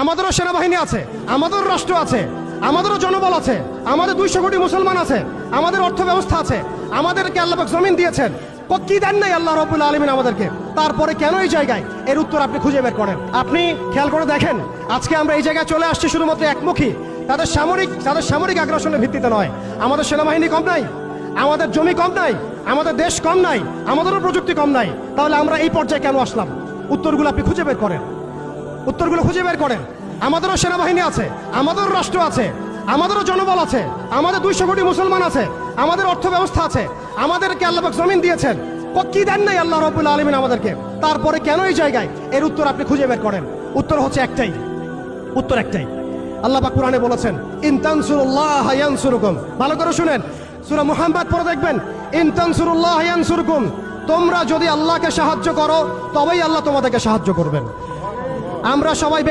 আমাদেরও সেনাবাহিনী আছে, আমাদেরও রাষ্ট্র আছে, আমাদেরও জনবল আছে, আমাদের 200 কোটি মুসলমান আছে, আমাদের অর্থ ব্যবস্থা আছে, আমাদেরকে আল্লাহ পাক জমিন দিয়েছেন। কি দেন নাই আল্লাহ রাব্বুল আলামিন আমাদেরকে? তারপরে কেন এই জায়গায়? এর উত্তর আপনি খুঁজে বের করেন। আপনি খেয়াল করে দেখেন, আজকে আমরা এই জায়গায় চলে আসছি শুধুমাত্র একমুখী, তাদের সামরিক আগ্রাসনের ভিত্তিতে নয়। আমাদের সেনাবাহিনী কম নাই, আমাদের জমি কম নাই, আমাদের দেশ কম নাই, আমাদেরও প্রযুক্তি কম নাই। তাহলে আমরা এই পর্যায়ে কেন আসলাম? উত্তরগুলো আপনি খুঁজে বের করেন, উত্তরগুলো খুঁজে বের করেন। আমাদেরও সেনাবাহিনী আছে, আমাদেরও রাষ্ট্র আছে, আমাদেরও জনবল আছে, আমাদের 200 কোটি মুসলমান আছে, আমাদের অর্থ ব্যবস্থা আছে, আমাদেরকে আল্লাহ পাক জমিন দিয়েছেন। কি দেন নাই আল্লাহ রাব্বুল আলামিন আমাদেরকে? তারপরে কেন এই জায়গায়? এর উত্তর আপনি খুঁজে বের করেন। উত্তর হচ্ছে একটাই, উত্তর একটাই। আল্লাহ পাক কোরআনে বলেছেন, ইন তানসুরুল্লাহ ইয়ানসুরকুম। ভালো করে শুনেন, সূরা মুহাম্মদ পড়ে দেখবেন, ইন তানসুরুল্লাহ ইয়ানসুরকুম। তোমরা যদি আল্লাহকে সাহায্য করো তবেই আল্লাহ তোমাদেরকে সাহায্য করবেন। আমরা সবাই